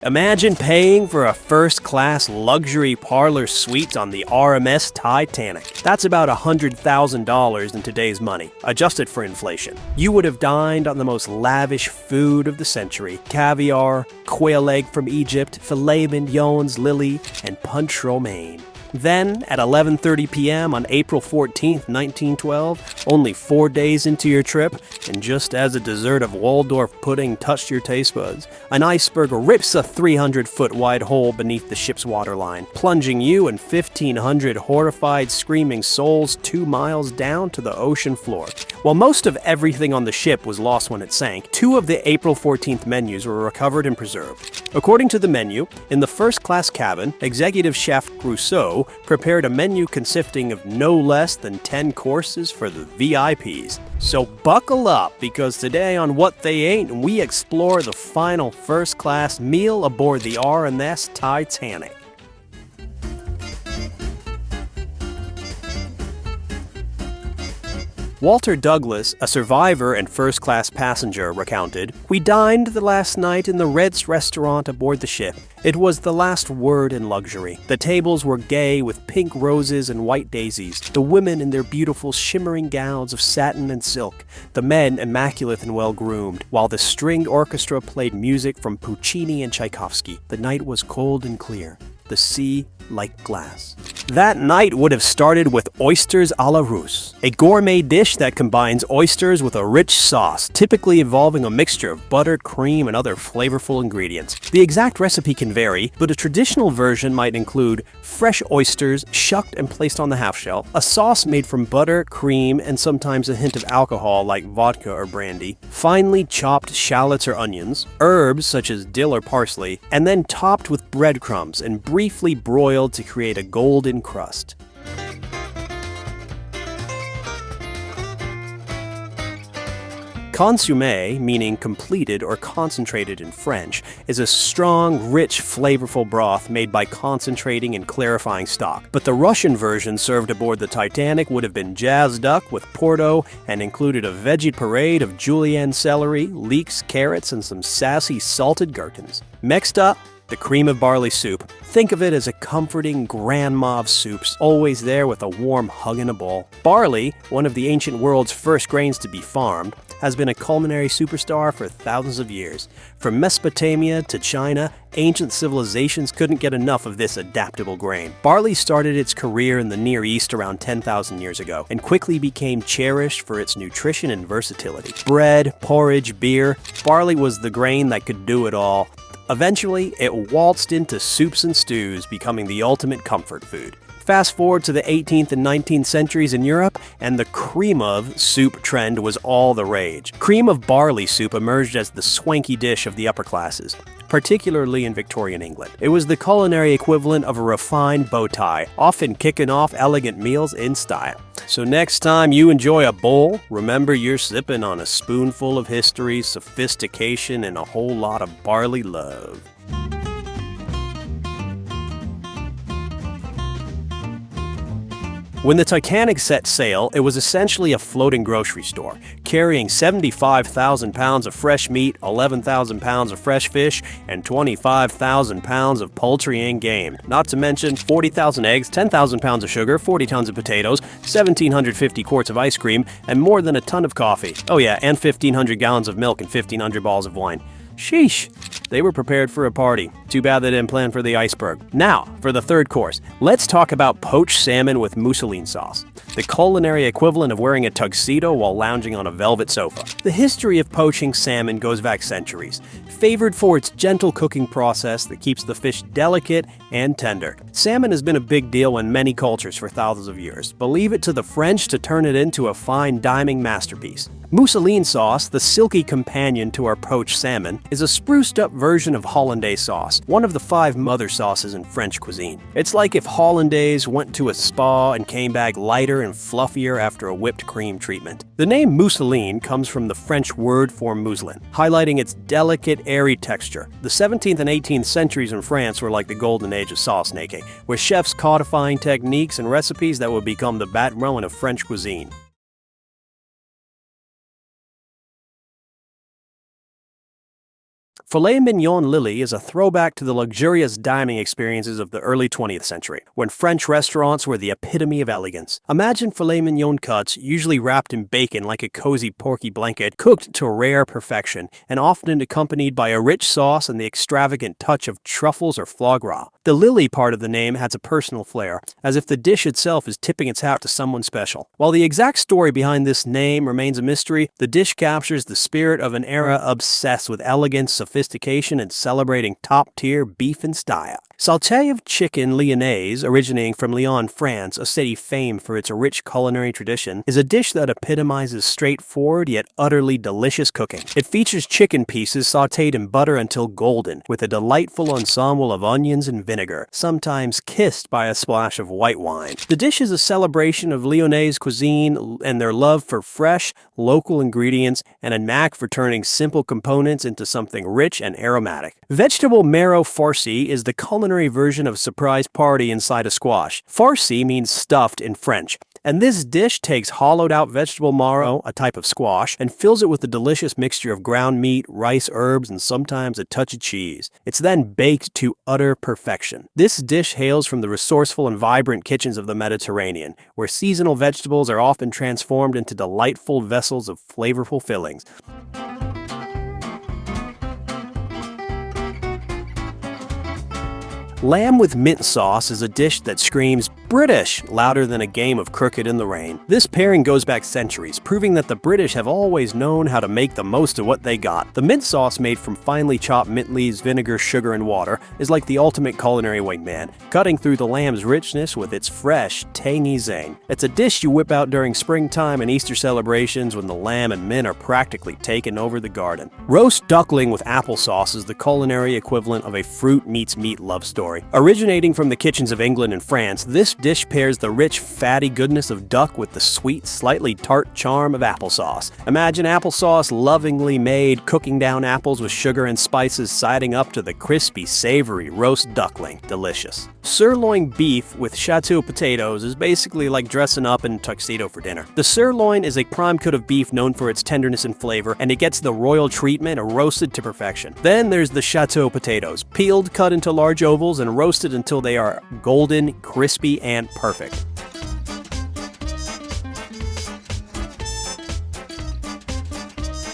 Imagine paying for a first-class luxury parlor suite on the RMS Titanic. That's about $100,000 in today's money, adjusted for inflation. You would have dined on the most lavish food of the century: caviar, quail egg from Egypt, filet mignons, Lily, and punch romaine. Then, at 11:30 p.m. on April 14, 1912, only 4 days into your trip, and just as a dessert of Waldorf pudding touched your taste buds, an iceberg rips a 300-foot wide hole beneath the ship's waterline, plunging you and 1,500 horrified, screaming souls 2 miles down to the ocean floor. While most of everything on the ship was lost when it sank, 2 of the April 14th menus were recovered and preserved. According to the menu, in the first-class cabin, Executive Chef Rousseau prepared a menu consisting of no less than 10 courses for the VIPs. So buckle up, because today on What They Ain't, we explore the final first-class meal aboard the RMS Titanic. Walter Douglas, a survivor and first-class passenger, recounted, "We dined the last night in the Red's restaurant aboard the ship. It was the last word in luxury. The tables were gay with pink roses and white daisies, the women in their beautiful shimmering gowns of satin and silk, the men immaculate and well-groomed, while the stringed orchestra played music from Puccini and Tchaikovsky. The night was cold and clear, the sea like glass." That night would have started with oysters a la Russe, a gourmet dish that combines oysters with a rich sauce, typically involving a mixture of butter, cream, and other flavorful ingredients. The exact recipe can vary, but a traditional version might include fresh oysters shucked and placed on the half shell, a sauce made from butter, cream, and sometimes a hint of alcohol like vodka or brandy, finely chopped shallots or onions, herbs such as dill or parsley, and then topped with breadcrumbs and briefly broiled to create a golden crust. Consommé, meaning completed or concentrated in French, is a strong, rich, flavorful broth made by concentrating and clarifying stock. But the Russian version served aboard the Titanic would have been jazzed up with Porto and included a veggie parade of julienne celery, leeks, carrots, and some sassy salted gherkins. Next up, the cream of barley soup. Think of it as a comforting grandma of soups, always there with a warm hug in a bowl. Barley, one of the ancient world's first grains to be farmed, has been a culinary superstar for thousands of years. From Mesopotamia to China, ancient civilizations couldn't get enough of this adaptable grain. Barley started its career in the Near East around 10,000 years ago and quickly became cherished for its nutrition and versatility. Bread, porridge, beer, barley was the grain that could do it all. Eventually, it waltzed into soups and stews, becoming the ultimate comfort food. Fast forward to the 18th and 19th centuries in Europe, and the cream of soup trend was all the rage. Cream of barley soup emerged as the swanky dish of the upper classes, particularly in Victorian England. It was the culinary equivalent of a refined bow tie, often kicking off elegant meals in style. So next time you enjoy a bowl, remember you're sipping on a spoonful of history, sophistication, and a whole lot of barley love. When the Titanic set sail, it was essentially a floating grocery store, carrying 75,000 pounds of fresh meat, 11,000 pounds of fresh fish, and 25,000 pounds of poultry and game. Not to mention 40,000 eggs, 10,000 pounds of sugar, 40 tons of potatoes, 1,750 quarts of ice cream, and more than a ton of coffee. Oh yeah, and 1,500 gallons of milk and 1,500 bottles of wine. Sheesh. They were prepared for a party. Too bad they didn't plan for the iceberg. Now, for the third course, let's talk about poached salmon with mousseline sauce, the culinary equivalent of wearing a tuxedo while lounging on a velvet sofa. The history of poaching salmon goes back centuries, favored for its gentle cooking process that keeps the fish delicate and tender. Salmon has been a big deal in many cultures for thousands of years, but leave it to the French to turn it into a fine dining masterpiece. Mousseline sauce, the silky companion to our poached salmon, is a spruced-up version of hollandaise sauce, one of the 5 mother sauces in French cuisine. It's like if hollandaise went to a spa and came back lighter and fluffier after a whipped cream treatment. The name mousseline comes from the French word for mousseline, highlighting its delicate, airy texture. The 17th and 18th centuries in France were like the golden age of sauce making, with chefs codifying techniques and recipes that would become the backbone of French cuisine. Filet mignon Lily is a throwback to the luxurious dining experiences of the early 20th century, when French restaurants were the epitome of elegance. Imagine filet mignon cuts, usually wrapped in bacon like a cozy porky blanket, cooked to rare perfection, and often accompanied by a rich sauce and the extravagant touch of truffles or foie gras. The Lily part of the name has a personal flair, as if the dish itself is tipping its hat to someone special. While the exact story behind this name remains a mystery, the dish captures the spirit of an era obsessed with elegance, sophistication, and celebrating top-tier beef and style. Sauté of chicken lyonnaise, originating from Lyon, France, a city famed for its rich culinary tradition, is a dish that epitomizes straightforward yet utterly delicious cooking. It features chicken pieces sautéed in butter until golden, with a delightful ensemble of onions and vinegar, sometimes kissed by a splash of white wine. The dish is a celebration of Lyonnaise cuisine and their love for fresh, local ingredients and a knack for turning simple components into something rich and aromatic. Vegetable marrow farci is the culinary version of a surprise party inside a squash. Farci means stuffed in French, and this dish takes hollowed-out vegetable marrow, a type of squash, and fills it with a delicious mixture of ground meat, rice, herbs, and sometimes a touch of cheese. It's then baked to utter perfection. This dish hails from the resourceful and vibrant kitchens of the Mediterranean, where seasonal vegetables are often transformed into delightful vessels of flavorful fillings. Lamb with mint sauce is a dish that screams British louder than a game of cricket in the rain. This pairing goes back centuries, proving that the British have always known how to make the most of what they got. The mint sauce, made from finely chopped mint leaves, vinegar, sugar, and water, is like the ultimate culinary wingman, cutting through the lamb's richness with its fresh, tangy zing. It's a dish you whip out during springtime and Easter celebrations when the lamb and mint are practically taking over the garden. Roast duckling with applesauce is the culinary equivalent of a fruit meets meat love story. Originating from the kitchens of England and France, this dish pairs the rich, fatty goodness of duck with the sweet, slightly tart charm of applesauce. Imagine applesauce lovingly made, cooking down apples with sugar and spices, siding up to the crispy, savory roast duckling. Delicious. Sirloin beef with chateau potatoes is basically like dressing up in a tuxedo for dinner. The sirloin is a prime cut of beef known for its tenderness and flavor, and it gets the royal treatment, roasted to perfection. Then there's the chateau potatoes, peeled, cut into large ovals, and roasted until they are golden, crispy, and perfect.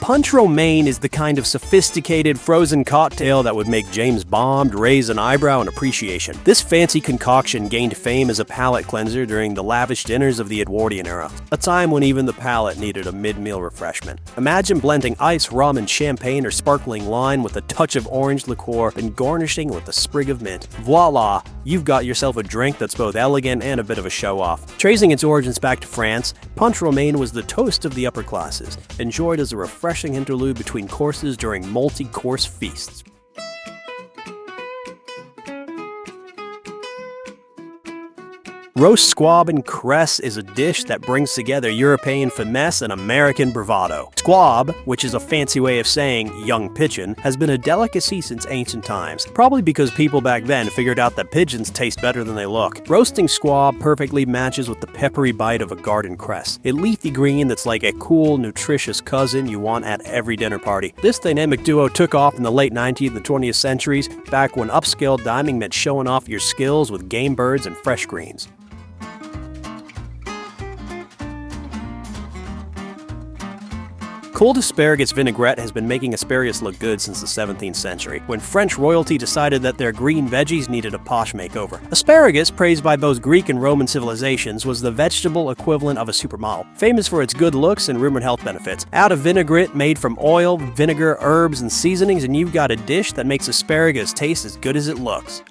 Punch romaine is the kind of sophisticated frozen cocktail that would make James Bond raise an eyebrow in appreciation. This fancy concoction gained fame as a palate cleanser during the lavish dinners of the Edwardian era, a time when even the palate needed a mid-meal refreshment. Imagine blending ice, rum, and champagne or sparkling wine with a touch of orange liqueur and garnishing with a sprig of mint. Voila! You've got yourself a drink that's both elegant and a bit of a show-off. Tracing its origins back to France, punch romaine was the toast of the upper classes, enjoyed as a refreshing interlude between courses during multi-course feasts. Roast squab and cress is a dish that brings together European finesse and American bravado. Squab, which is a fancy way of saying young pigeon, has been a delicacy since ancient times, probably because people back then figured out that pigeons taste better than they look. Roasting squab perfectly matches with the peppery bite of a garden cress, a leafy green that's like a cool, nutritious cousin you want at every dinner party. This dynamic duo took off in the late 19th and 20th centuries, back when upscale dining meant showing off your skills with game birds and fresh greens. Cold asparagus vinaigrette has been making asparagus look good since the 17th century, when French royalty decided that their green veggies needed a posh makeover. Asparagus, praised by both Greek and Roman civilizations, was the vegetable equivalent of a supermodel, famous for its good looks and rumored health benefits. Add a vinaigrette made from oil, vinegar, herbs, and seasonings, and you've got a dish that makes asparagus taste as good as it looks.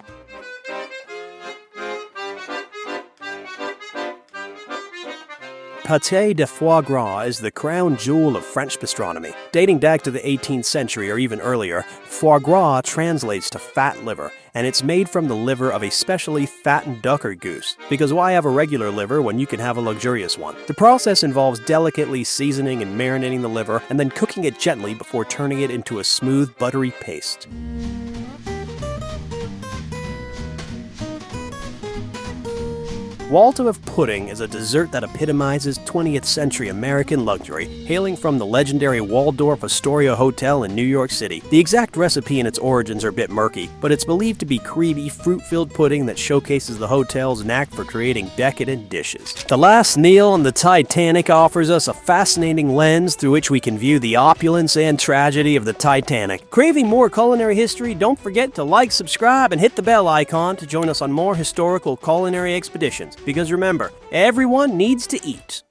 Pâté de foie gras is the crown jewel of French gastronomy. Dating back to the 18th century or even earlier, foie gras translates to fat liver, and it's made from the liver of a specially fattened duck or goose. Because why have a regular liver when you can have a luxurious one? The process involves delicately seasoning and marinating the liver, and then cooking it gently before turning it into a smooth, buttery paste. Waldorf pudding is a dessert that epitomizes 20th century American luxury, hailing from the legendary Waldorf Astoria Hotel in New York City. The exact recipe and its origins are a bit murky, but it's believed to be creamy, fruit-filled pudding that showcases the hotel's knack for creating decadent dishes. The Last Meal on the Titanic offers us a fascinating lens through which we can view the opulence and tragedy of the Titanic. Craving more culinary history? Don't forget to like, subscribe, and hit the bell icon to join us on more historical culinary expeditions. Because remember, everyone needs to eat.